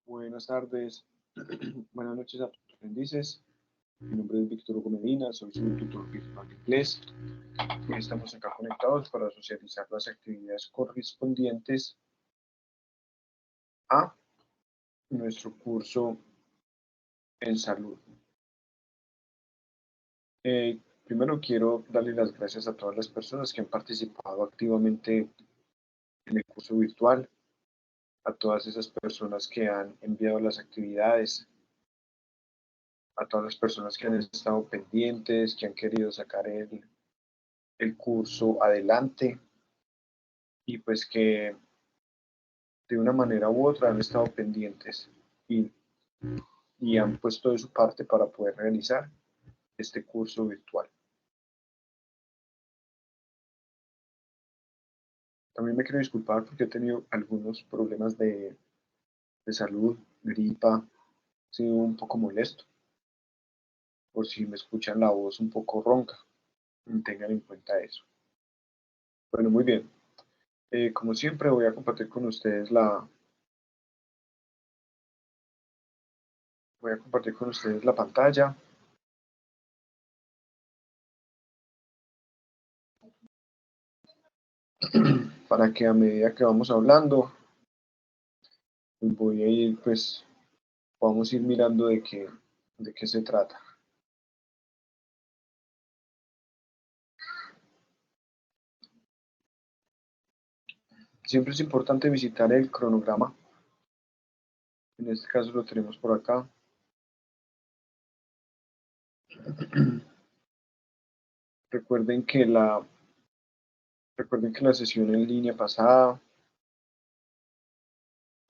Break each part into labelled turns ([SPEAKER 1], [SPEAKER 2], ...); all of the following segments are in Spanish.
[SPEAKER 1] Buenas tardes, buenas noches a todos los aprendices. Mi nombre es Víctor Hugo Medina, soy su tutor virtual de inglés. Hoy estamos acá conectados para socializar las actividades correspondientes a nuestro curso en salud. Primero quiero darle las gracias a todas las personas que han participado activamente en el curso virtual, a todas esas personas que han enviado las actividades, a todas las personas que han estado pendientes, que han querido sacar el curso adelante y pues que de una manera u otra han estado pendientes y han puesto de su parte para poder realizar este curso virtual. También me quiero disculpar porque he tenido algunos problemas de salud, gripa, he sido un poco molesto, por si me escuchan la voz un poco ronca, tengan en cuenta eso. Bueno, muy bien. Como siempre voy a compartir con ustedes la pantalla. Para que a medida que vamos hablando, voy a ir, pues, vamos a ir mirando de qué se trata. Siempre es importante visitar el cronograma. En este caso lo tenemos por acá. Recuerden que la sesión en línea pasada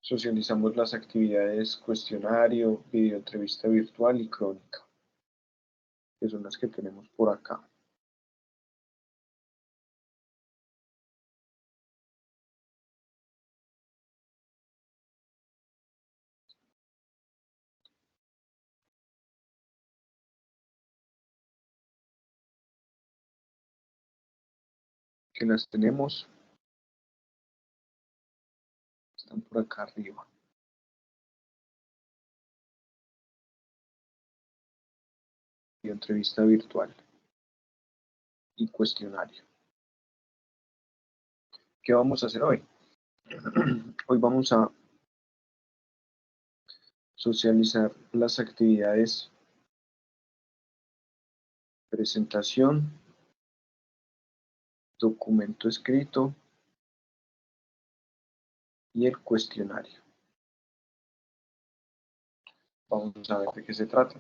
[SPEAKER 1] socializamos las actividades cuestionario, video entrevista virtual y crónica, que son las que tenemos por acá. Que las tenemos, están por acá arriba. Video entrevista virtual y cuestionario. ¿Qué vamos a hacer hoy? Hoy vamos a socializar las actividades presentación, documento escrito y el cuestionario. Vamos a ver de qué se trata.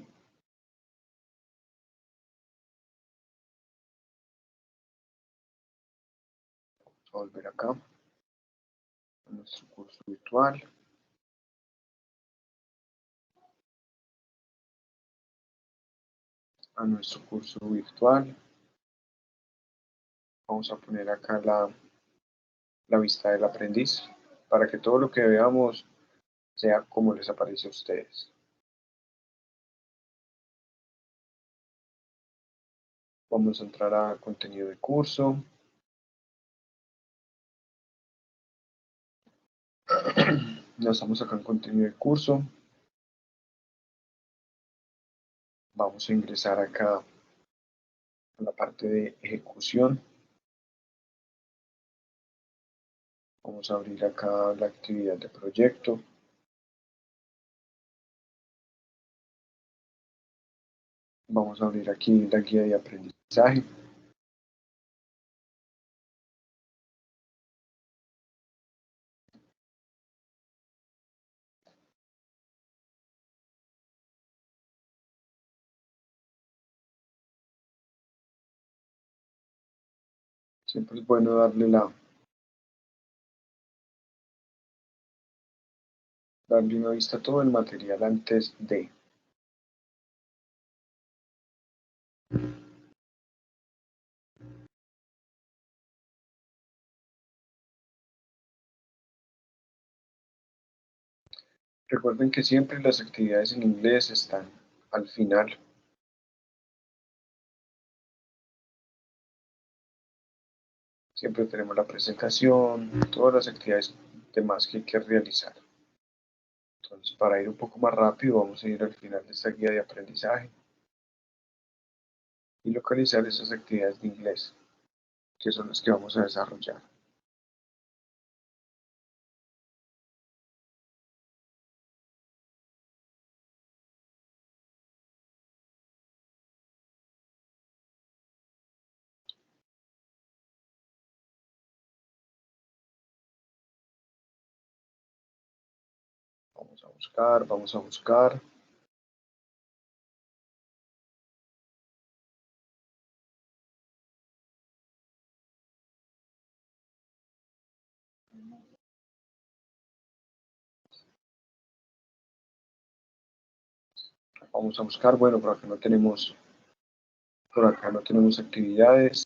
[SPEAKER 1] Vamos a volver acá a nuestro curso virtual. A nuestro curso virtual. Vamos a poner acá la vista del aprendiz para que todo lo que veamos sea como les aparece a ustedes. Vamos a entrar a contenido de curso. Ya estamos acá en contenido de curso. Vamos a ingresar acá a la parte de ejecución. Vamos a abrir acá la actividad de proyecto. Vamos a abrir aquí la guía de aprendizaje. Siempre es bueno darle una vista a todo el material antes de. Recuerden que siempre las actividades en inglés están al final. Siempre tenemos la presentación, todas las actividades demás que hay que realizar. Entonces, para ir un poco más rápido, vamos a ir al final de esta guía de aprendizaje y localizar esas actividades de inglés, que son las que vamos a desarrollar. Vamos a buscar, vamos a buscar. Vamos a buscar, bueno, por acá no tenemos actividades.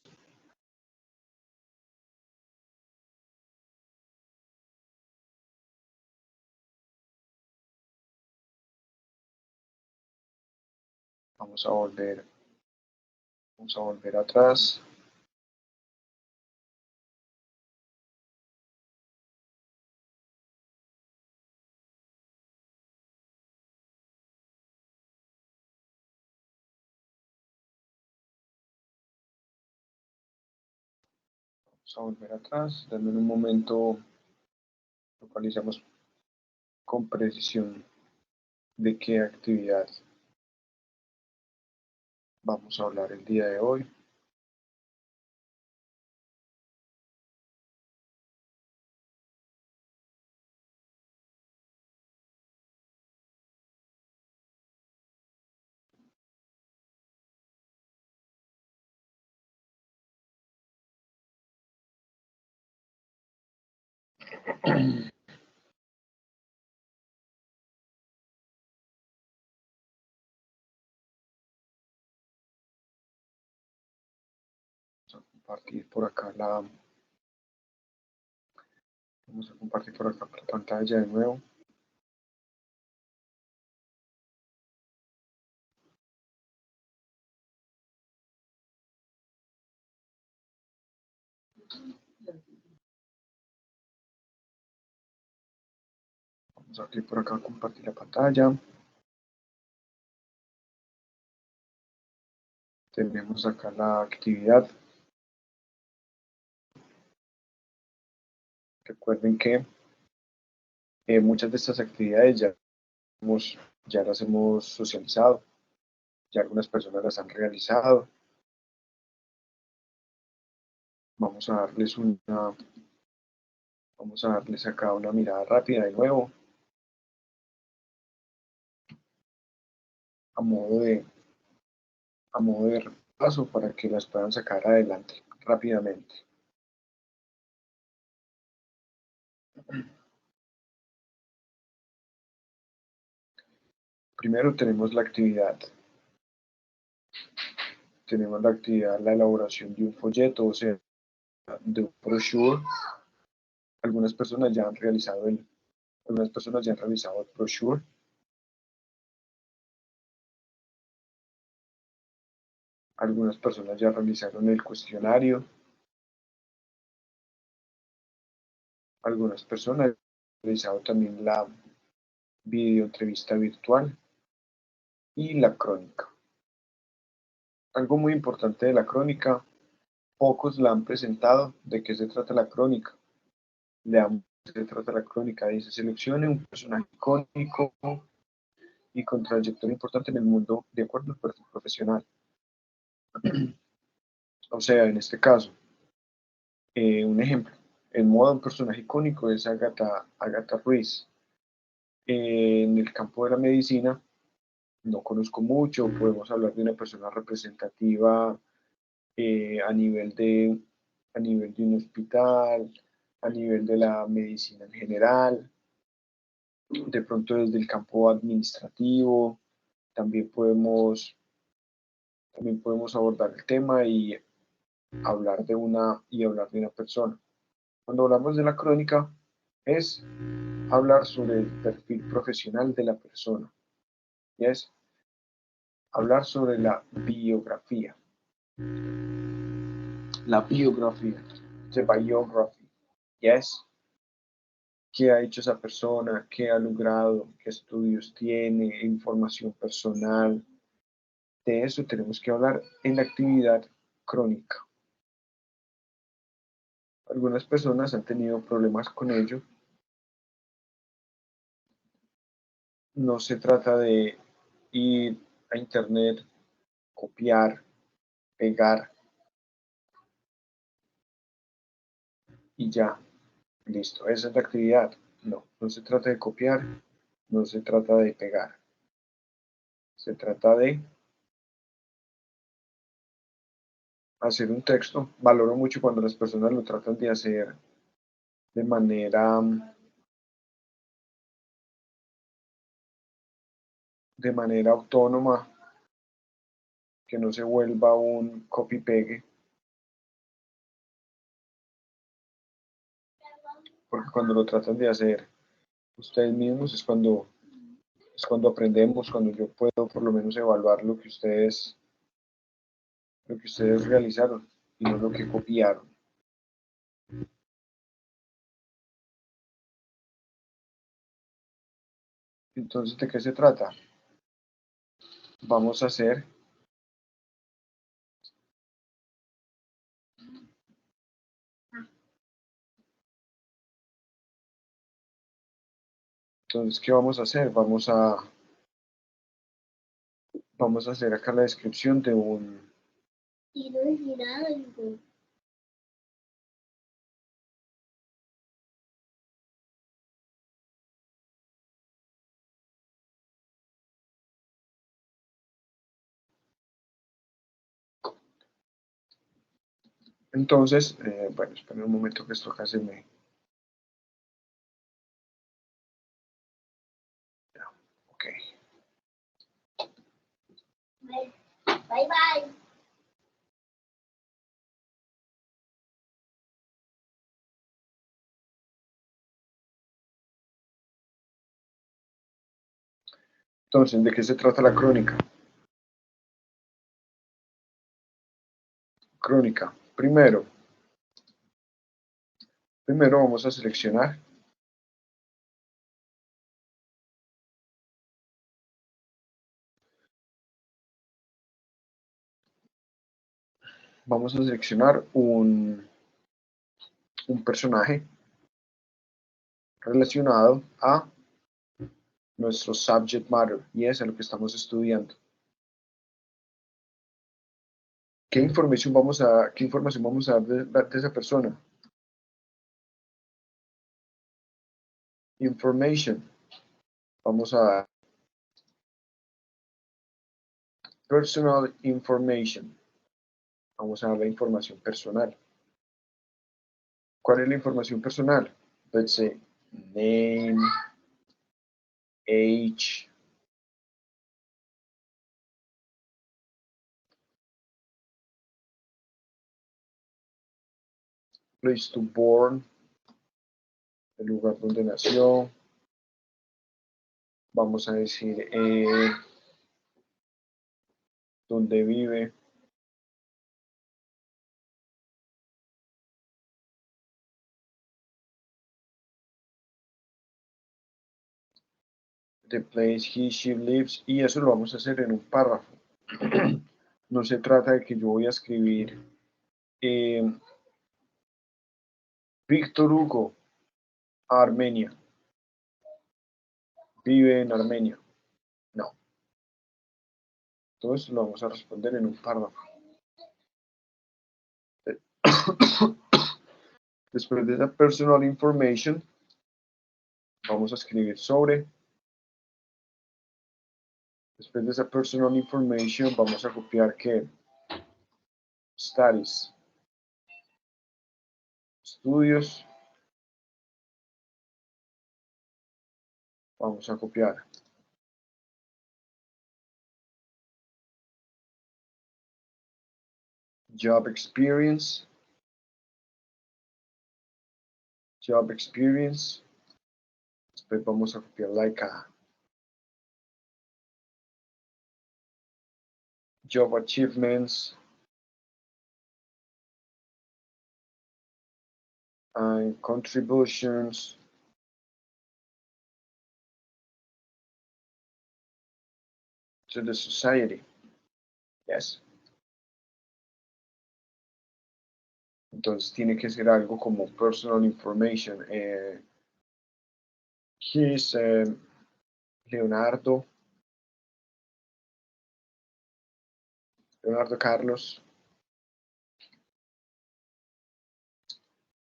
[SPEAKER 1] Vamos a volver atrás. Vamos a volver atrás. Dame un momento, localizamos con precisión de qué actividad vamos a hablar el día de hoy. Compartir por acá vamos a compartir por acá la pantalla de nuevo. Vamos a clic por acá, compartir la pantalla. Tenemos acá la actividad. Recuerden que muchas de estas actividades ya las hemos socializado, ya algunas personas las han realizado. Vamos a darles acá una mirada rápida de nuevo, a modo de, a modo de repaso para que las puedan sacar adelante rápidamente. Primero tenemos la actividad. Tenemos la actividad, la elaboración de un folleto, o sea, de un brochure. Algunas personas ya han realizado el brochure. Algunas personas ya realizaron el cuestionario. Algunas personas han realizado también la videoentrevista virtual y la crónica. Algo muy importante de la crónica, pocos la han presentado. ¿De qué se trata la crónica? Leamos de qué se trata la crónica. Dice, seleccione un personaje icónico y con trayectoria importante en el mundo de acuerdo al perfil profesional. O sea, en este caso, un ejemplo, en moda un personaje icónico es Agatha Ruiz. En el campo de la medicina, no conozco mucho, podemos hablar de una persona representativa a a nivel de un hospital, a nivel de la medicina en general, de pronto desde el campo administrativo, también podemos abordar el tema y hablar de una persona. Cuando hablamos de la crónica, es hablar sobre el perfil profesional de la persona, y es hablar sobre la biografía. La biografía. the biography. Yes. ¿Qué ha hecho esa persona? ¿Qué ha logrado? ¿Qué estudios tiene? Información personal. De eso tenemos que hablar en la actividad crónica. Algunas personas han tenido problemas con ello. No se trata de ir a internet, copiar, pegar y ya, listo, esa es la actividad. No, no se trata de copiar, no se trata de pegar. Se trata de hacer un texto. Valoro mucho cuando las personas lo tratan de hacer de manera autónoma, que no se vuelva un copy-pegue, porque cuando lo tratan de hacer ustedes mismos es cuando aprendemos, cuando yo puedo por lo menos evaluar lo que ustedes realizaron y no lo que copiaron. Entonces, ¿de qué se trata? Vamos a hacer, entonces, ¿qué vamos a hacer? Vamos a hacer acá la descripción de un,
[SPEAKER 2] Quiero decir algo.
[SPEAKER 1] entonces, bueno, esperen un momento que esto acá se me, ok.
[SPEAKER 2] Bye bye.
[SPEAKER 1] Entonces, ¿de qué se trata la crónica? Crónica. Primero vamos a seleccionar un personaje relacionado a nuestro subject matter, y es a lo que estamos estudiando. ¿Qué información vamos a dar de esa persona? Information. Vamos a dar personal information. Vamos a dar la información personal. ¿Cuál es la información personal? Let's say name, age, place to born, el lugar donde nació. Vamos a decir dónde vive. The place he, she lives, y eso lo vamos a hacer en un párrafo. No se trata de que yo voy a escribir Víctor Hugo, Armenia, vive en Armenia. No, todo esto lo vamos a responder en un párrafo. Después de esa personal information, vamos a escribir sobre. Después de esa personal information, vamos a copiar que studies, estudios. Vamos a copiar job experience, job experience. Después vamos a copiar like a job achievements, and contributions to the society. Yes. Entonces tiene que ser algo como personal information. He's Leonardo Carlos.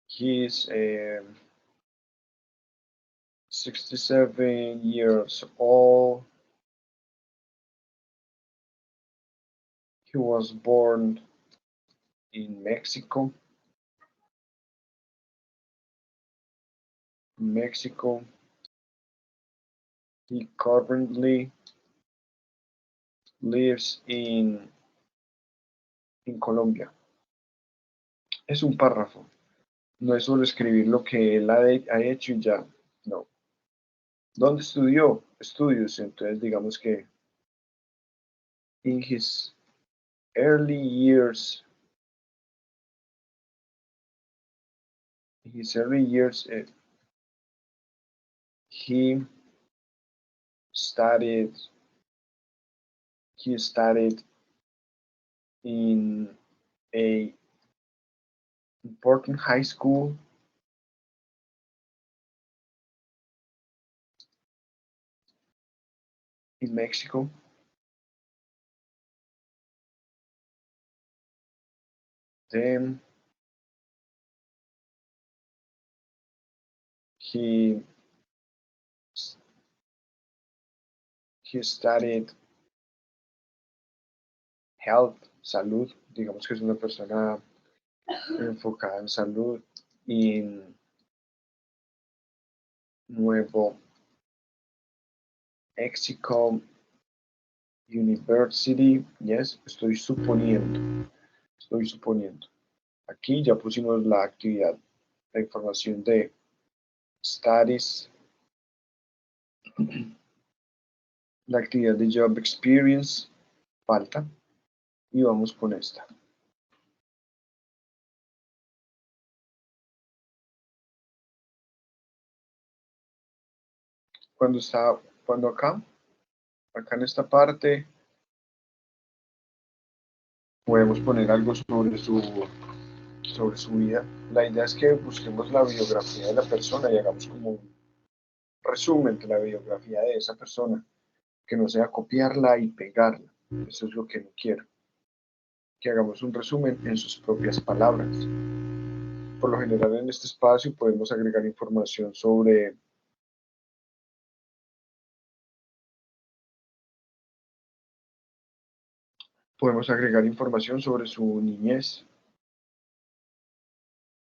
[SPEAKER 1] He's 67 years old. He was born in Mexico. He currently lives in Colombia. Es un párrafo. No es solo escribir lo que él ha hecho y ya. No. ¿Dónde estudió? Estudios. Entonces digamos que in his early years, he studied in a important high school in Mexico. Then he studied health, salud. Digamos que es una persona enfocada en salud en Nuevo Mexico University. Yes, estoy suponiendo. Aquí ya pusimos la actividad, la información de studies, la actividad de job experience, falta, y vamos con esta. Cuando acá en esta parte, podemos poner algo sobre su vida. La idea es que busquemos la biografía de la persona y hagamos como un resumen de la biografía de esa persona, que no sea copiarla y pegarla. Eso es lo que no quiero. Que hagamos un resumen en sus propias palabras. Por lo general en este espacio podemos agregar información sobre su niñez.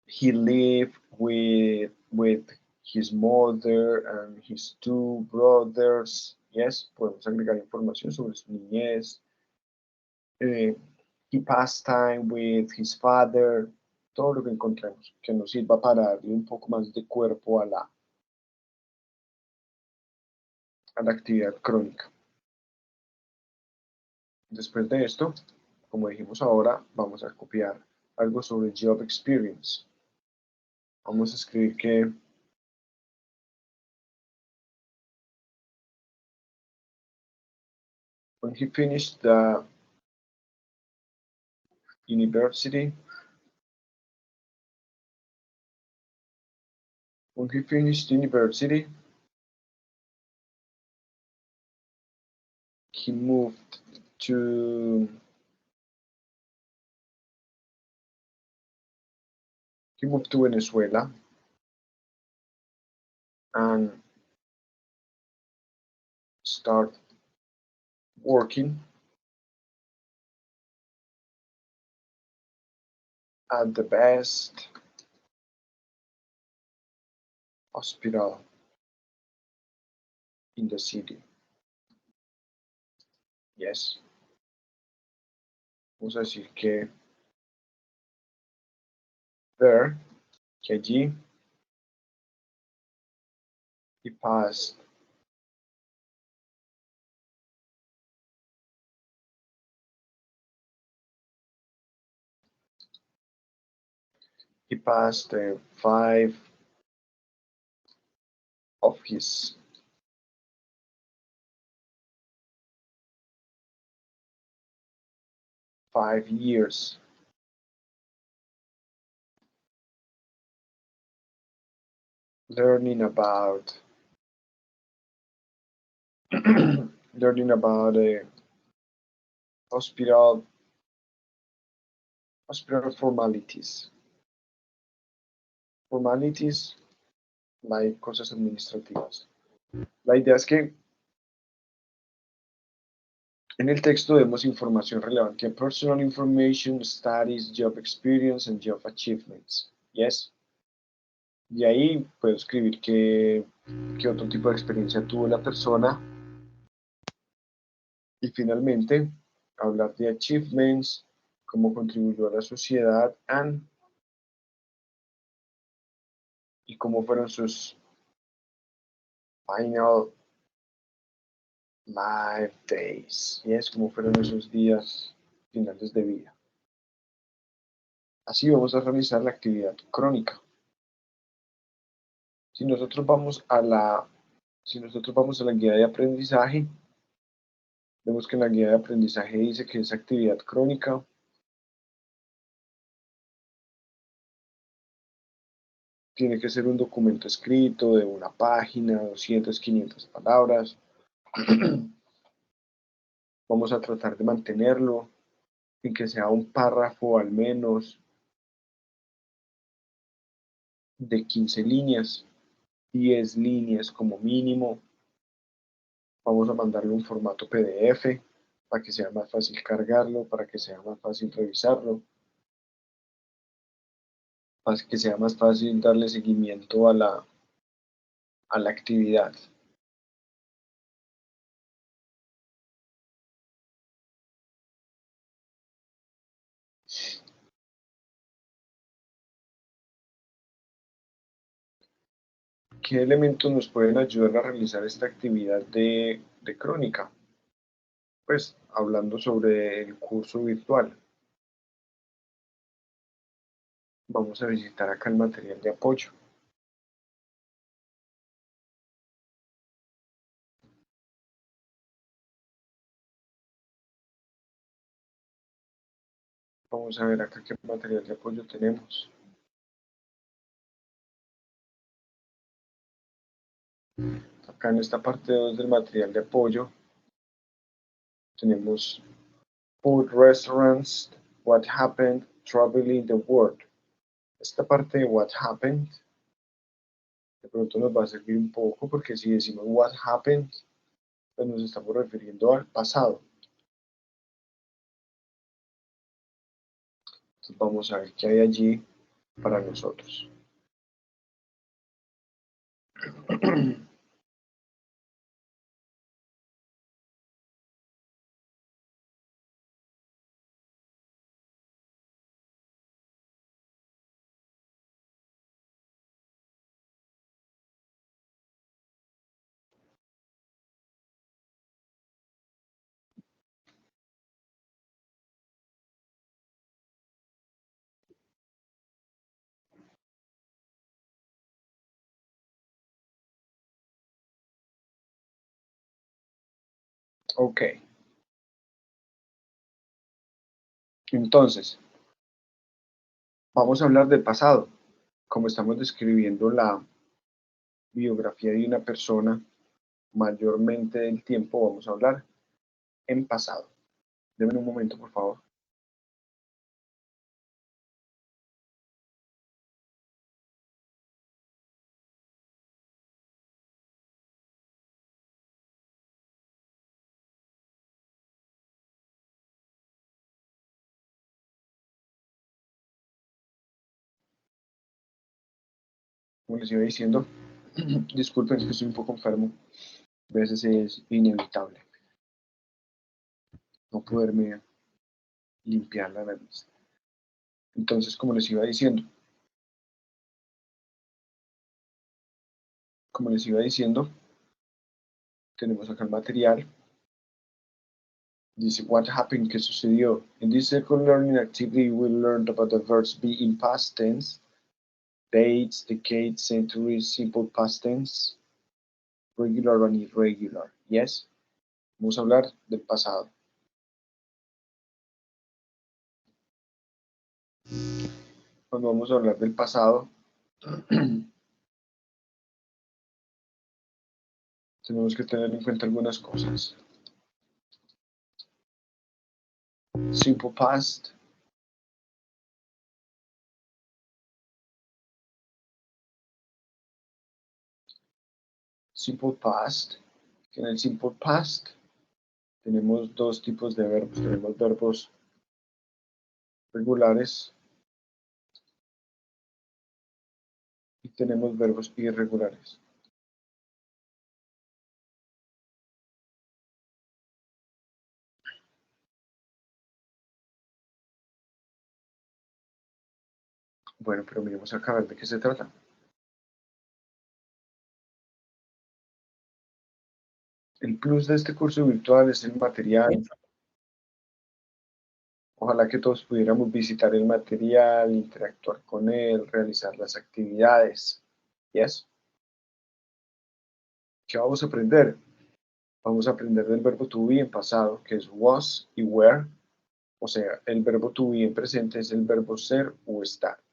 [SPEAKER 1] He lived with his mother and his two brothers. Yes, podemos agregar información sobre su niñez. He passed time with his father. Todo lo que encontremos que nos sirva para darle un poco más de cuerpo a la actividad crónica. Después de esto, como dijimos ahora, vamos a copiar algo sobre job experience. Vamos a escribir que when he finished the university, he moved to Venezuela and start working at the best hospital in the city. Yes. Vamos a decir que there, que allí, he passed he passed 5 of his years learning about learning about hospital formalities. Formalities like cosas administrativas. La idea es que en el texto demos información relevante a personal information, studies, job experience, and job achievements. Yes. Y ahí puedo escribir qué otro tipo de experiencia tuvo la persona. Y finalmente, hablar de achievements, cómo contribuyó a la sociedad y cómo fueron sus final life days. Yes, cómo fueron esos días finales de vida. Así vamos a realizar la actividad crónica. Si nosotros vamos a la guía de aprendizaje, vemos que en la guía de aprendizaje dice que esa actividad crónica tiene que ser un documento escrito de una página, 200, 500 palabras. Vamos a tratar de mantenerlo en que sea un párrafo al menos de 15 líneas, 10 líneas como mínimo. Vamos a mandarle un formato PDF para que sea más fácil cargarlo, para que sea más fácil revisarlo, para que sea más fácil darle seguimiento a la actividad. ¿Qué elementos nos pueden ayudar a realizar esta actividad de crónica? Pues hablando sobre el curso virtual. Vamos a visitar acá el material de apoyo. Vamos a ver acá qué material de apoyo tenemos. Acá en esta parte 2 del material de apoyo tenemos food restaurants, what happened, traveling the world. Esta parte de what happened de pronto nos va a servir un poco porque si decimos what happened, pues nos estamos refiriendo al pasado. Entonces vamos a ver qué hay allí para nosotros. Ok. Entonces, vamos a hablar del pasado. Como estamos describiendo la biografía de una persona, mayormente del tiempo vamos a hablar en pasado. Denme un momento, por favor. Como les iba diciendo, disculpen que estoy un poco enfermo. A veces es inevitable no poderme limpiar la nariz. Entonces, como les iba diciendo, tenemos acá el material. Dice, what happened, ¿qué sucedió? In this second learning activity, we learned about the verbs be in past tense dates, decades, centuries, simple past tense, regular and irregular. Yes. Vamos a hablar del pasado. Cuando vamos a hablar del pasado, tenemos que tener en cuenta algunas cosas. Simple past. Simple past. En el simple past tenemos dos tipos de verbos. Tenemos verbos regulares y tenemos verbos irregulares. Bueno, pero miremos acá a ver de qué se trata. El plus de este curso virtual es el material. Ojalá que todos pudiéramos visitar el material, interactuar con él, realizar las actividades. ¿Yes? ¿Qué vamos a aprender? Vamos a aprender del verbo to be en pasado, que es was y were. O sea, el verbo to be en presente es el verbo ser o estar.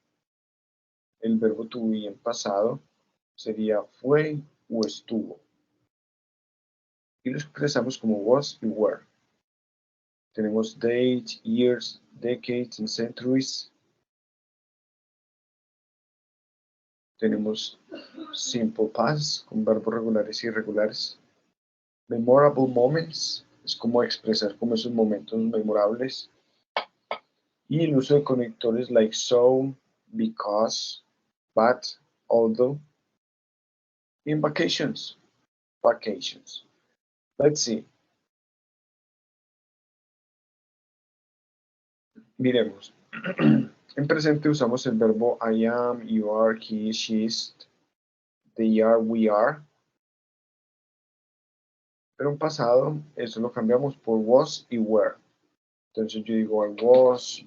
[SPEAKER 1] El verbo to be en pasado sería fue o estuvo. Y lo expresamos como was y were. Tenemos dates, years, decades and centuries. Tenemos simple past con verbos regulares y irregulares. Memorable moments es como expresar como esos momentos memorables. Y el uso de conectores like so, because, but, although. Y en vacations. Vacations. Let's see. Miremos. En presente usamos el verbo I am, you are, he, she, they are, we are. Pero en pasado, eso lo cambiamos por was y were. Entonces yo digo I was,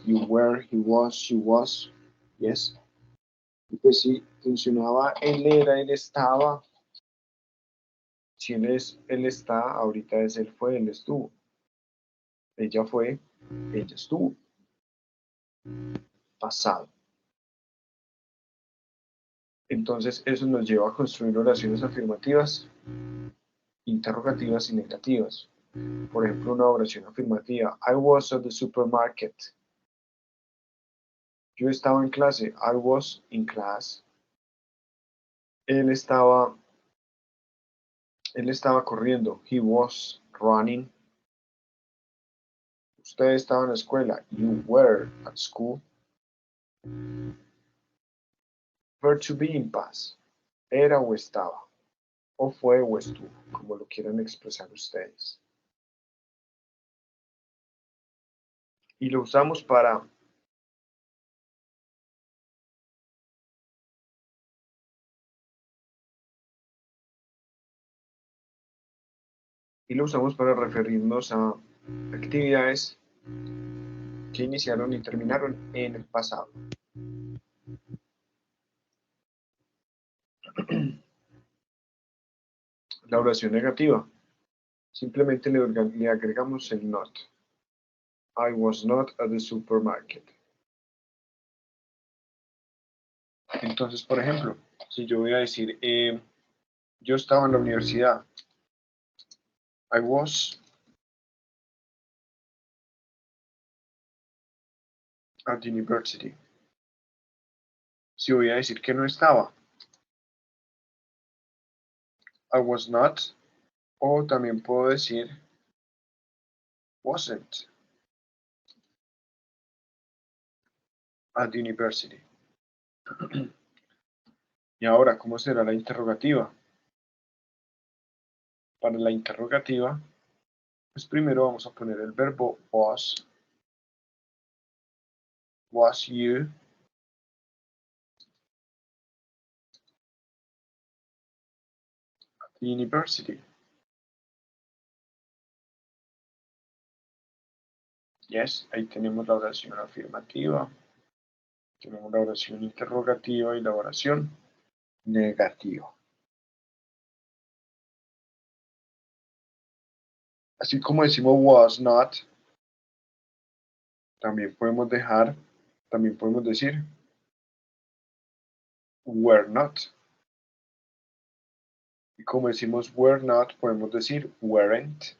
[SPEAKER 1] you were, he was, she was. Yes. Y pues sí, funcionaba él era, él estaba. Si él está, ahorita es él fue, él estuvo. Ella fue, ella estuvo. Pasado. Entonces eso nos lleva a construir oraciones afirmativas, interrogativas y negativas. Por ejemplo, una oración afirmativa. I was at the supermarket. Yo estaba en clase. I was in class. Él estaba corriendo. He was running. Usted estaba en la escuela. You were at school. Verb to be in past. Era o estaba. O fue o estuvo, como lo quieran expresar ustedes. Y lo usamos para referirnos a actividades que iniciaron y terminaron en el pasado. La oración negativa. Simplemente le agregamos el not. I was not at the supermarket. Entonces, por ejemplo, si yo voy a decir, yo estaba en la universidad. I was at the university. Si voy a decir que no estaba. I was not. O también puedo decir wasn't at the university. Y ahora, ¿cómo será la interrogativa? Para la interrogativa, pues primero vamos a poner el verbo was you at the university? Yes, ahí tenemos la oración afirmativa. Tenemos la oración interrogativa y la oración negativa. Así como decimos was not, también podemos decir were not. Y como decimos were not, podemos decir weren't.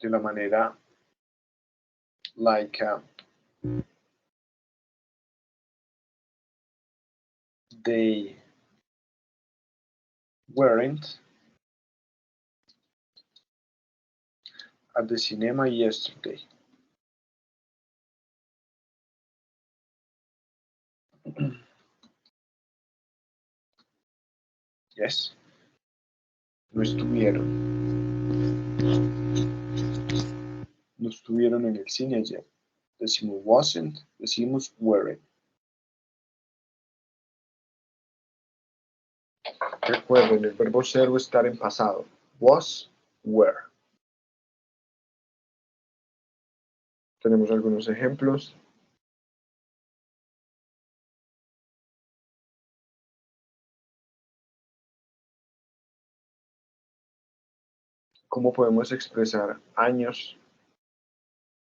[SPEAKER 1] De la manera like they weren't at the cinema yesterday. Yes. No estuvieron. No estuvieron en el cine ayer. Decimos wasn't, decimos weren't. Recuerden, el verbo ser o estar en pasado. Was, were. Tenemos algunos ejemplos. ¿Cómo podemos expresar años?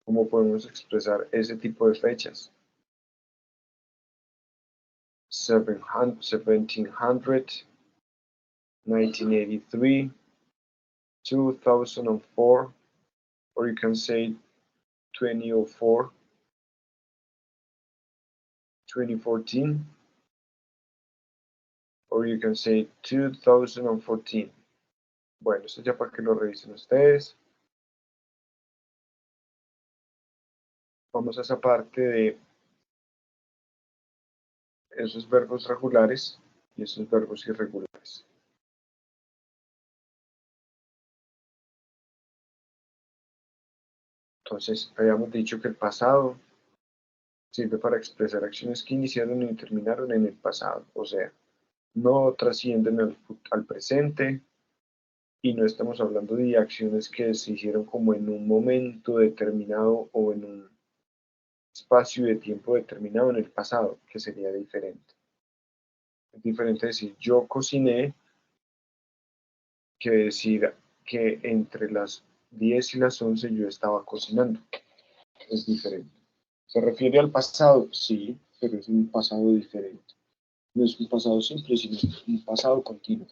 [SPEAKER 1] ¿Cómo podemos expresar ese tipo de fechas? 1700, 1983, 2004, or you can say 2004, 2014, or you can say 2014. Bueno, esto ya para que lo revisen ustedes. Vamos a esa parte de esos verbos regulares y esos verbos irregulares. Entonces, habíamos dicho que el pasado sirve para expresar acciones que iniciaron y terminaron en el pasado, o sea, no trascienden al presente y no estamos hablando de acciones que se hicieron como en un momento determinado o en un espacio de tiempo determinado en el pasado, que sería diferente. Es diferente decir yo cociné que decir que entre las 10 y las 11 yo estaba cocinando. Es diferente. ¿Se refiere al pasado? Sí, pero es un pasado diferente. No es un pasado simple, sino un pasado continuo.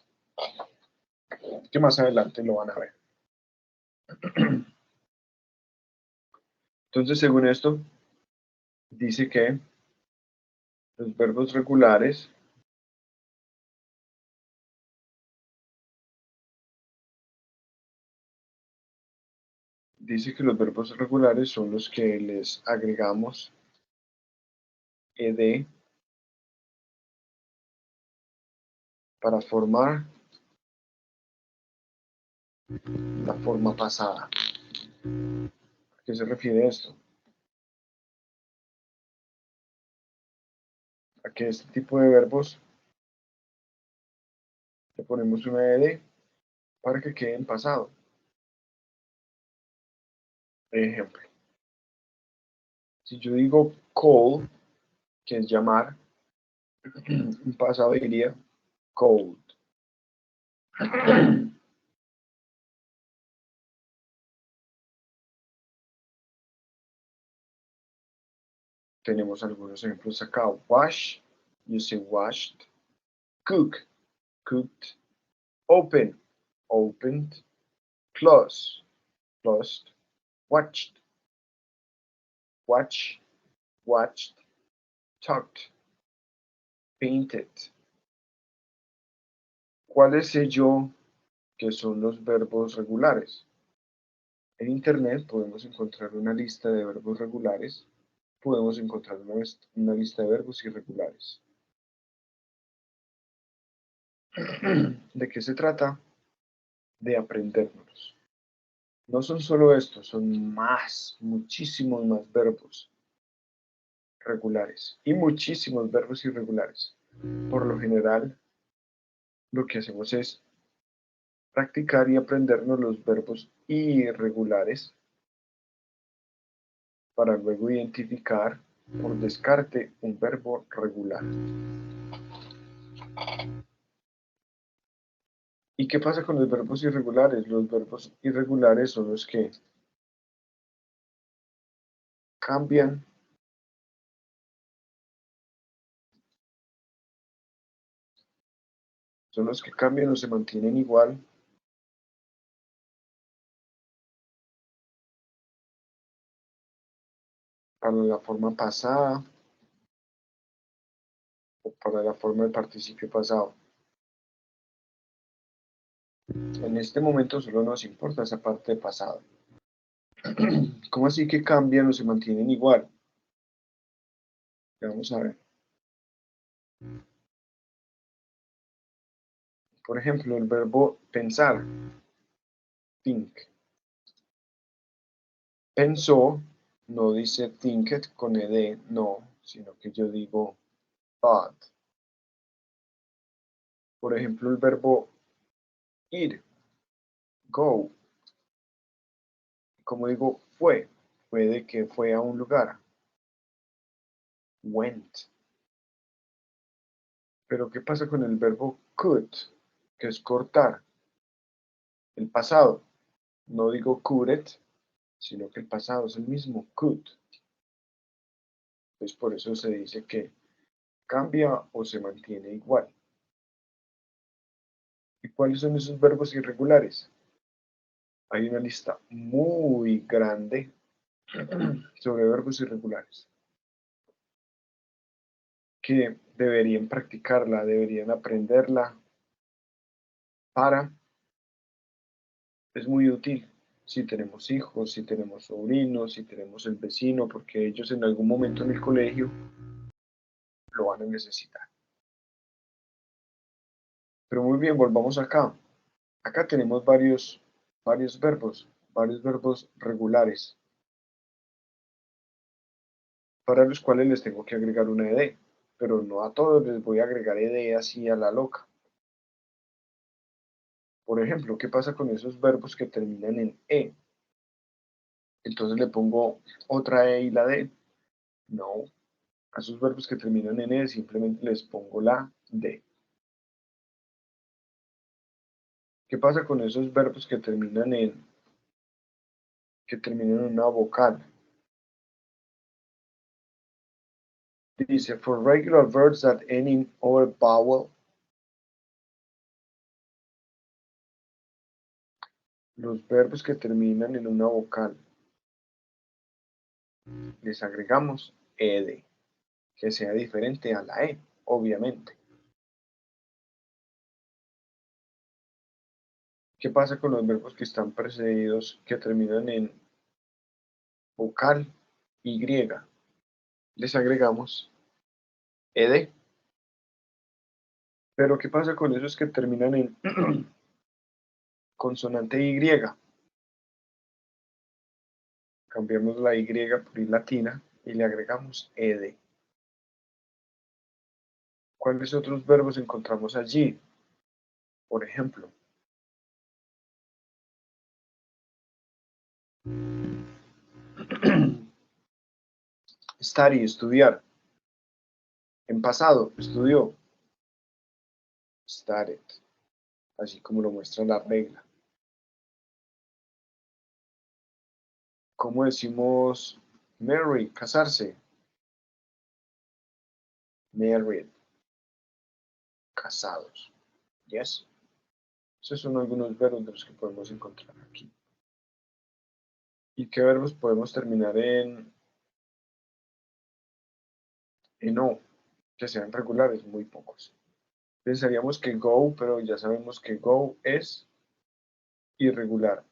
[SPEAKER 1] Que más adelante lo van a ver. Entonces, según esto, dice que los verbos regulares son los que les agregamos ed para formar la forma pasada. ¿A qué se refiere esto? A que este tipo de verbos le ponemos una ed para que quede en pasado. Ejemplo. Si yo digo call, que es llamar, en pasado diría called. Tenemos algunos ejemplos acá. Wash, you say washed. Cook, cooked. Open, opened. Close, closed. Watched, watch, watched. Talked, painted. ¿Cuáles sé yo que son los verbos regulares? En Internet podemos encontrar una lista de verbos regulares, podemos encontrar una lista de verbos irregulares. ¿De qué se trata? De aprendérnoslos. No son solo estos, son más, muchísimos más verbos regulares y muchísimos verbos irregulares. Por lo general, lo que hacemos es practicar y aprendernos los verbos irregulares para luego identificar por descarte un verbo regular. ¿Y qué pasa con los verbos irregulares? Los verbos irregulares son los que cambian o se mantienen igual para la forma pasada o para la forma del participio pasado. En este momento solo nos importa esa parte de pasado. ¿Cómo así que cambian o se mantienen igual? Vamos a ver. Por ejemplo, el verbo pensar, think. Pensó, no dice thinked con ed, no, sino que yo digo thought. Por ejemplo, el verbo ir, go. Como digo, fue de que fue a un lugar, went. Pero ¿qué pasa con el verbo could, que es cortar? El pasado, no digo couldn't, sino que el pasado es el mismo, could. Pues por eso se dice que cambia o se mantiene igual. ¿Y cuáles son esos verbos irregulares? Hay una lista muy grande sobre verbos irregulares que deberían practicarla, deberían aprenderla para, es muy útil si tenemos hijos, si tenemos sobrinos, si tenemos el vecino, porque ellos en algún momento en el colegio lo van a necesitar. Pero muy bien, volvamos acá. Acá tenemos varios verbos regulares, para los cuales les tengo que agregar una ed, pero no a todos les voy a agregar ed así a la loca. Por ejemplo, ¿qué pasa con esos verbos que terminan en e? Entonces le pongo otra e y la d. No, a esos verbos que terminan en e simplemente les pongo la d. ¿Qué pasa con esos verbos que terminan en una vocal? Dice, for regular verbs that end in or vowel, los verbos que terminan en una vocal, les agregamos ed, que sea diferente a la e, obviamente. ¿Qué pasa con los verbos que están precedidos, que terminan en vocal y? Les agregamos ed. Pero ¿qué pasa con esos que terminan en consonante y? Cambiamos la y por i latina y le agregamos ed. ¿Cuáles otros verbos encontramos allí? Por ejemplo, study, estudiar. En pasado, estudió. Studied, así como lo muestra la regla. ¿Cómo decimos marry, casarse? Married, casados. Yes. Esos son algunos verbos de los que podemos encontrar aquí. ¿Y qué verbos podemos terminar en o? Que sean regulares, muy pocos. Pensaríamos que go, pero ya sabemos que go es irregular.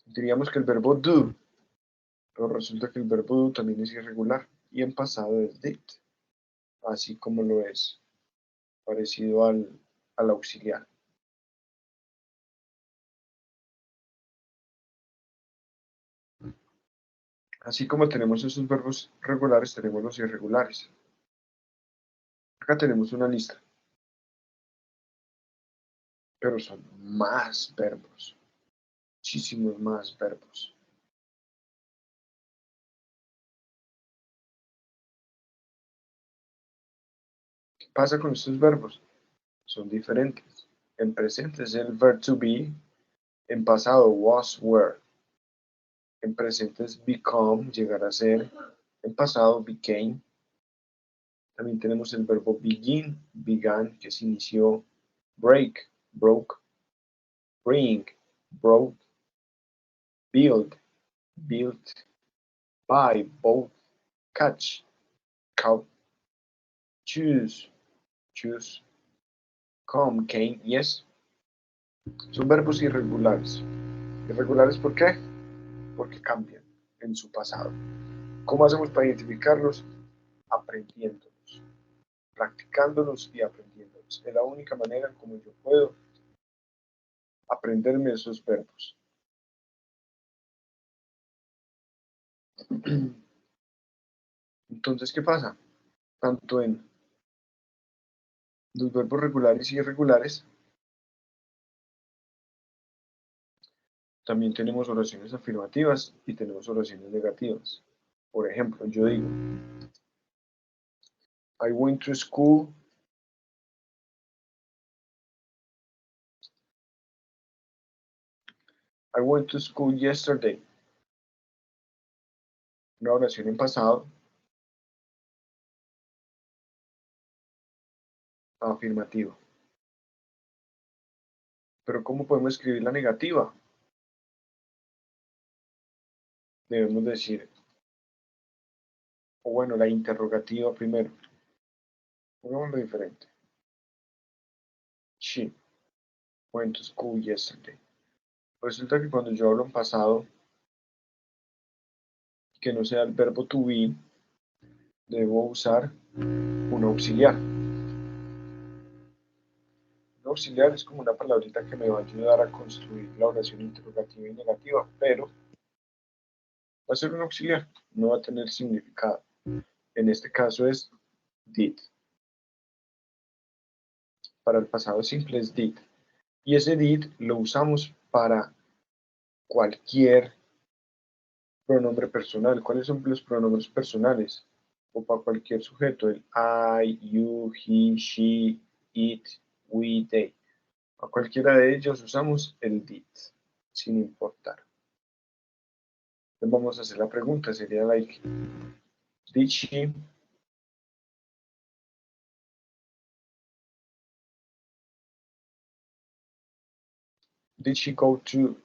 [SPEAKER 1] Diríamos que el verbo do, pero resulta que el verbo do también es irregular y en pasado es did, así como lo es parecido al auxiliar. Así como tenemos esos verbos regulares, tenemos los irregulares. Acá tenemos una lista, pero son más verbos, muchísimos más verbos. ¿Qué pasa con estos verbos? Son diferentes. En presente es el verb to be, en pasado was, were. En presente es become, llegar a ser. En pasado became. También tenemos el verbo begin, began, que se inició. Break, broke. Bring, brought. Build, built. Buy, bought. Catch, caught. Choose, choose. Come, came, yes. Son verbos irregulares. ¿Irregulares por qué? Porque cambian en su pasado. ¿Cómo hacemos para identificarlos? Aprendiéndolos, practicándolos y aprendiéndolos. Es la única manera en como yo puedo aprenderme esos verbos. Entonces, ¿qué pasa? Tanto en los verbos regulares y irregulares, también tenemos oraciones afirmativas y tenemos oraciones negativas. Por ejemplo, yo digo, I went to school. I went to school yesterday. Una oración en pasado afirmativa. Pero ¿cómo podemos escribir la negativa? Debemos decir, o bueno, la interrogativa primero. Pongámoslo diferente. She went to school yesterday. Resulta que cuando yo hablo en pasado, que no sea el verbo to be, debo usar un auxiliar. Un auxiliar es como una palabrita que me va a ayudar a construir la oración interrogativa y negativa, pero va a ser un auxiliar, no va a tener significado. En este caso es did. Para el pasado simple es did. Y ese did lo usamos para cualquier pronombre personal. ¿Cuáles son los pronombres personales? O para cualquier sujeto, el I, you, he, she, it, we, they. A cualquiera de ellos usamos el did, sin importar. Entonces vamos a hacer la pregunta, sería like, did she go to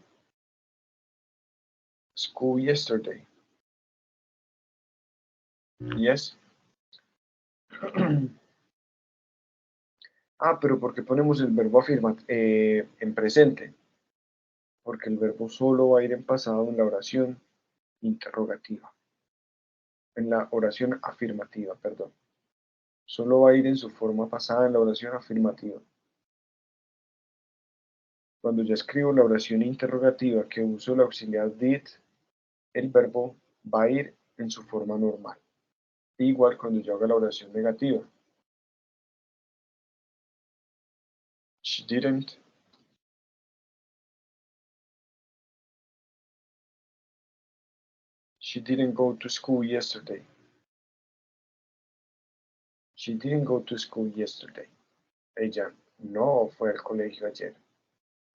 [SPEAKER 1] school yesterday? Yes. Pero ¿por qué ponemos el verbo en presente? Porque el verbo solo va a ir en pasado en la oración interrogativa. En la oración afirmativa, perdón. Solo va a ir en su forma pasada en la oración afirmativa. Cuando ya escribo la oración interrogativa que uso el auxiliar did, el verbo va a ir en su forma normal. Igual cuando yo haga la oración negativa. She didn't. She didn't go to school yesterday. She didn't go to school yesterday. Ella no fue al colegio ayer.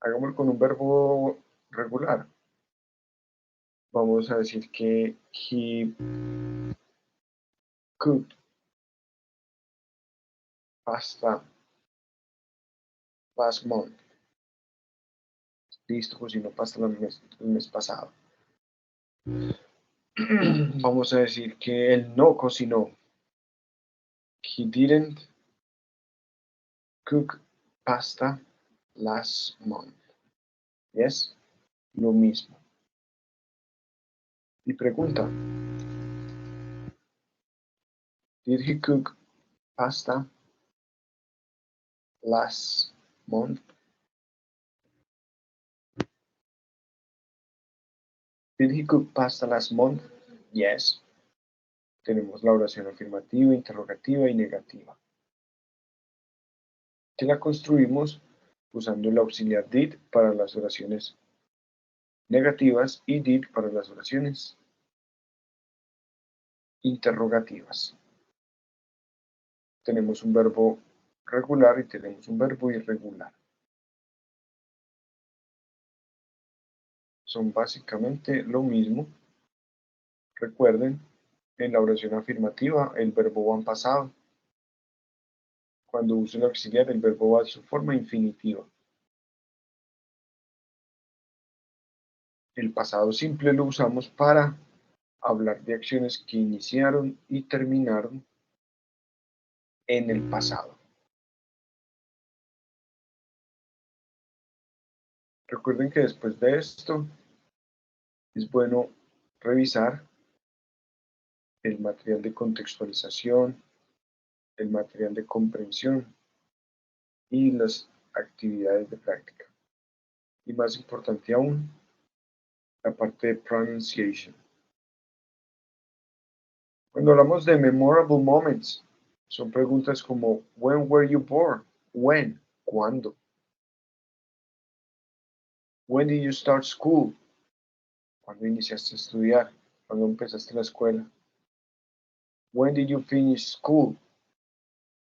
[SPEAKER 1] Hagámoslo con un verbo regular. Vamos a decir que he cooked pasta last month. Listo, cocinó pasta el mes pasado. Vamos a decir que él no cocinó. He didn't cook pasta last month. Yes, lo mismo. Y pregunta, did he cook pasta last month? Did he cook pasta last month? Yes. Tenemos la oración afirmativa, interrogativa y negativa, que la construimos usando el auxiliar did para las oraciones negativas y did para las oraciones interrogativas. tenemos un verbo regular y tenemos un verbo irregular. Son básicamente lo mismo. Recuerden, en la oración afirmativa el verbo va en pasado. Cuando uso el auxiliar el verbo va en su forma infinitiva. El pasado simple lo usamos para hablar de acciones que iniciaron y terminaron en el pasado. Recuerden que después de esto es bueno revisar el material de contextualización, el material de comprensión y las actividades de práctica. Y más importante aún, la parte de pronunciation. Cuando hablamos de memorable moments, son preguntas como when were you born? When? ¿Cuándo? When did you start school? ¿Cuándo iniciaste a estudiar? ¿Cuándo empezaste la escuela? When did you finish school?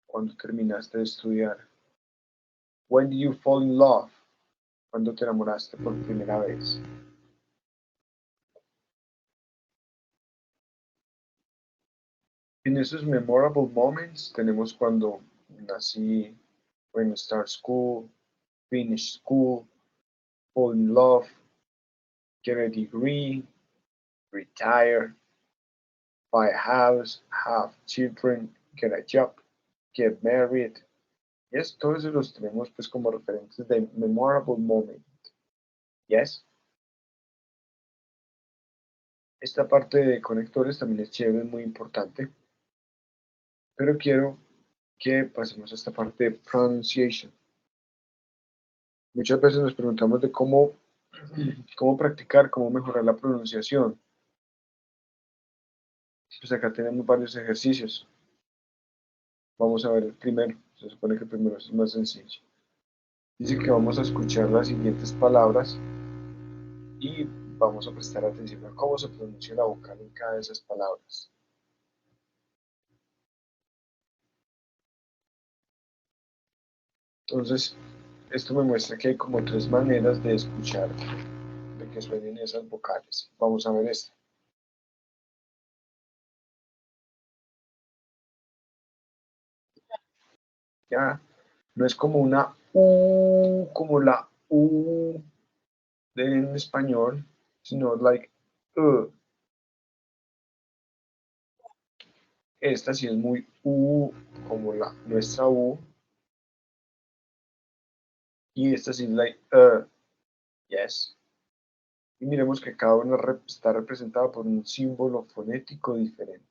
[SPEAKER 1] ¿Cuándo terminaste de estudiar? When did you fall in love? ¿Cuándo te enamoraste por primera vez? En esos memorable moments tenemos cuando nací, when start school, finish school, fall in love, get a degree, retire, buy a house, have children, get a job, get married. Yes, todos esos los tenemos pues como referentes de memorable moment. Yes. Esta parte de conectores también es chévere, es muy importante. Pero quiero que pasemos a esta parte de pronunciation. Muchas veces nos preguntamos de cómo practicar, cómo mejorar la pronunciación. Pues acá tenemos varios ejercicios. Vamos a ver el primero. Se supone que el primero es más sencillo. Dice que vamos a escuchar las siguientes palabras y vamos a prestar atención a cómo se pronuncia la vocal en cada de esas palabras. Entonces, esto me muestra que hay como tres maneras de escuchar, de que suenen esas vocales. Vamos a ver esta. Ya, no es como una U, como la U en español, sino like Esta sí es muy U, como nuestra U. Y esta sí es like yes. Y miremos que cada una está representada por un símbolo fonético diferente.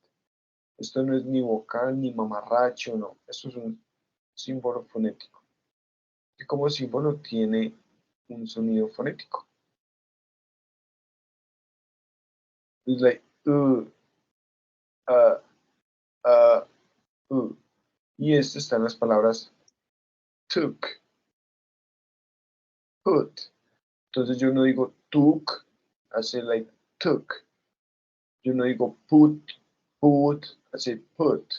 [SPEAKER 1] Esto no es ni vocal ni mamarracho, no. Esto es un símbolo fonético. Que como símbolo tiene un sonido fonético. Es like uh, y esto están las palabras took, put. Entonces yo no digo took, hace like took. Yo no digo put, hace put.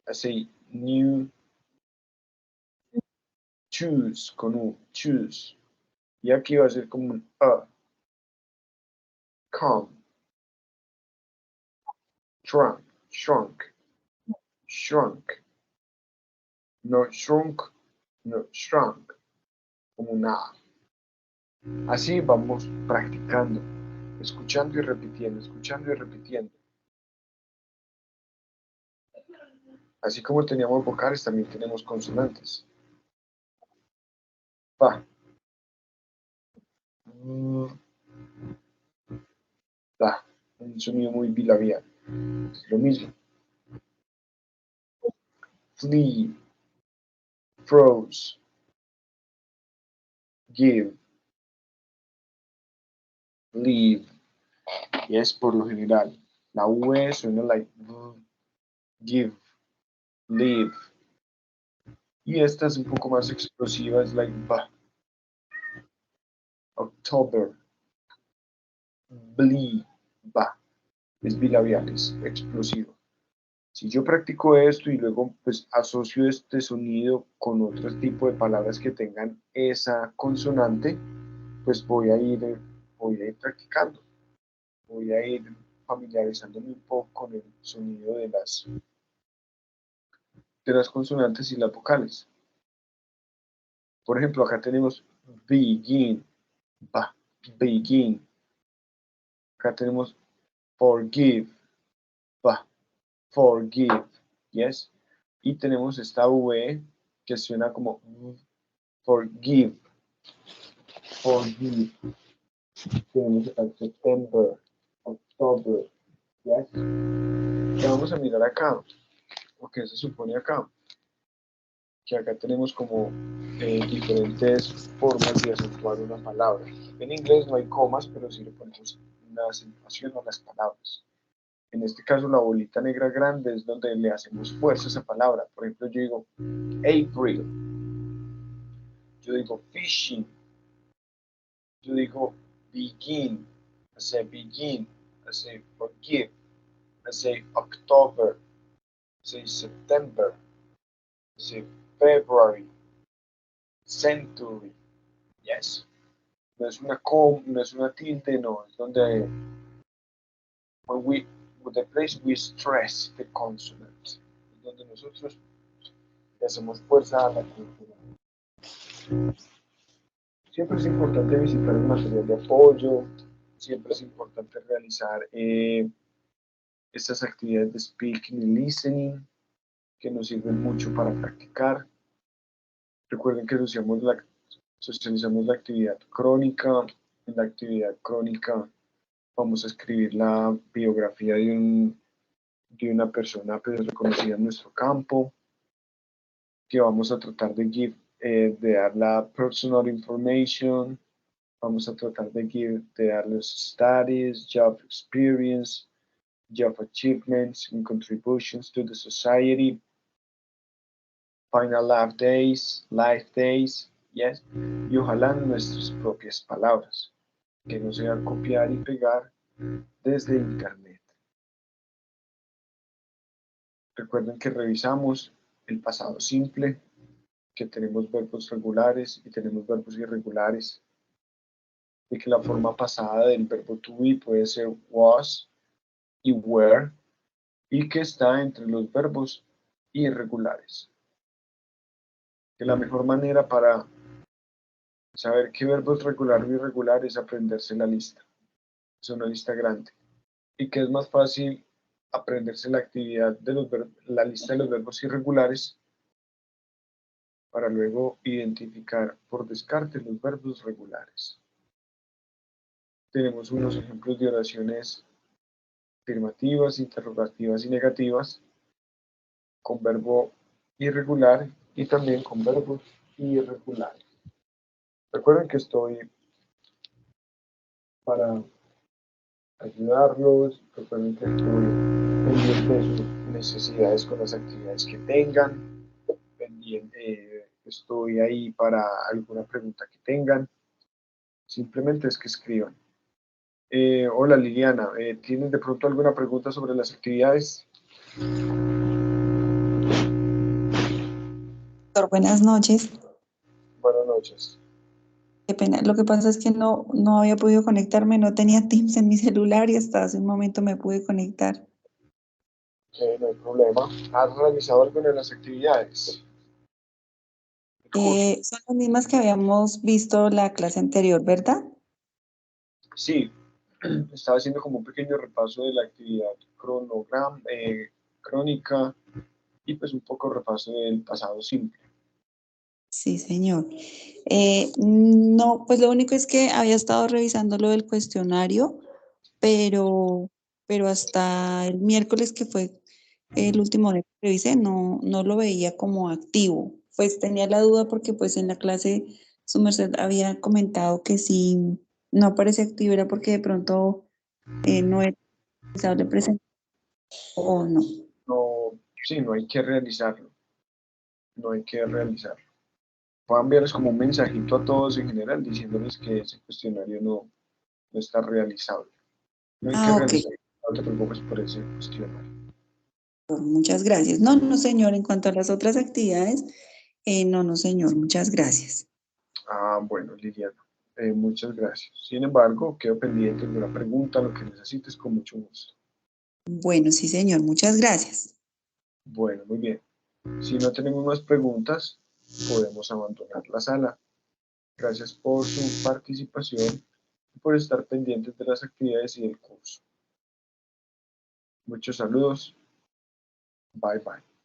[SPEAKER 1] Hace new, choose, con U, choose. Y aquí va a ser como un come, shrunk. No shrunk, no shrunk, como una A. Así vamos practicando, escuchando y repitiendo, escuchando y repitiendo. Así como teníamos vocales, también tenemos consonantes. Pa. Da. Un sonido muy bilabial. Es lo mismo. Flee. Froze. Give. Leave. Y es por lo general. La UE suena like give. Leave. Y esta es un poco más explosiva, es like ba. October. Blee. Ba. es bilabial, es explosivo. Si yo practico esto y luego pues asocio este sonido con otro tipo de palabras que tengan esa consonante, pues voy a ir practicando, voy a ir familiarizándome un poco con el sonido de las consonantes y las vocales. Por ejemplo, acá tenemos begin, begin. Acá tenemos forgive, forgive, yes. Y tenemos esta V que suena como forgive, forgive. Tenemos acá September, October, yes. Y vamos a mirar acá, lo que se supone acá, que acá tenemos como diferentes formas de acentuar una palabra. En inglés no hay comas, pero sí le ponemos una acentuación a las palabras. En este caso, la bolita negra grande es donde le hacemos fuerza a esa palabra. Por ejemplo, yo digo April, yo digo fishing, yo digo begin, I say begin, I say forgive, I say October, I say September, I say February, century, yes. No es una no es una tilde, no, es donde the place we stress the consonant, es donde nosotros le hacemos fuerza a la consonante. Siempre es importante visitar el material de apoyo, siempre es importante realizar estas actividades de speaking y listening que nos sirven mucho para practicar. Recuerden que socializamos la actividad crónica. En la actividad crónica vamos a escribir la biografía de una persona pues, reconocida en nuestro campo, que vamos a tratar de dar la personal information, vamos a tratar de dar los studies, job experience, job achievements and contributions to the society, final life days, yes, y ojalá nuestras propias palabras, que no sea copiar y pegar desde internet. Recuerden que revisamos el pasado simple, que tenemos verbos regulares y tenemos verbos irregulares, de que la forma pasada del verbo to be puede ser was y were, y que está entre los verbos irregulares. Que la mejor manera para saber qué verbo es regular o irregular es aprenderse la lista. Es una lista grande. Y que es más fácil aprenderse la actividad de la lista de los verbos irregulares para luego identificar por descarte los verbos regulares. Tenemos unos ejemplos de oraciones afirmativas, interrogativas y negativas con verbo irregular y también con verbos irregulares. Recuerden que estoy para ayudarlos, recuerden que estoy pendiente de sus necesidades con las actividades que tengan, estoy ahí para alguna pregunta que tengan, simplemente es que escriban. Hola Liliana, ¿tienes de pronto alguna pregunta sobre las actividades?
[SPEAKER 3] Buenas noches.
[SPEAKER 1] Buenas noches.
[SPEAKER 3] Qué pena. Lo que pasa es que no había podido conectarme, no tenía Teams en mi celular y hasta hace un momento me pude conectar.
[SPEAKER 1] No hay problema. ¿Has realizado alguna de las actividades?
[SPEAKER 3] Son las mismas que habíamos visto la clase anterior, ¿verdad?
[SPEAKER 1] Sí, estaba haciendo como un pequeño repaso de la actividad crónica y pues un poco repaso del pasado simple.
[SPEAKER 3] Sí, señor. No, pues lo único es que había estado revisando lo del cuestionario, pero hasta el miércoles que fue el último día que revisé, no lo veía como activo. Pues tenía la duda porque pues en la clase su merced había comentado que si no aparece activo era porque de pronto no era realizable presentar o no.
[SPEAKER 1] No, sí, no hay que realizarlo. No hay que realizarlo. Voy a enviarles como un mensajito a todos en general diciéndoles que ese cuestionario no está realizable. No hay que
[SPEAKER 3] Ok.
[SPEAKER 1] realizarlo te preocupes por ese cuestionario.
[SPEAKER 3] Muchas gracias. No, no, señor, en cuanto a las otras actividades, no, no, señor, muchas gracias.
[SPEAKER 1] Bueno, Liliana, muchas gracias. Sin embargo, quedo pendiente de una pregunta, lo que necesites, con mucho gusto.
[SPEAKER 3] Bueno, sí, señor, muchas gracias.
[SPEAKER 1] Bueno, muy bien. Si no tenemos más preguntas, podemos abandonar la sala. Gracias por su participación y por estar pendientes de las actividades y del curso. Muchos saludos. Bye bye.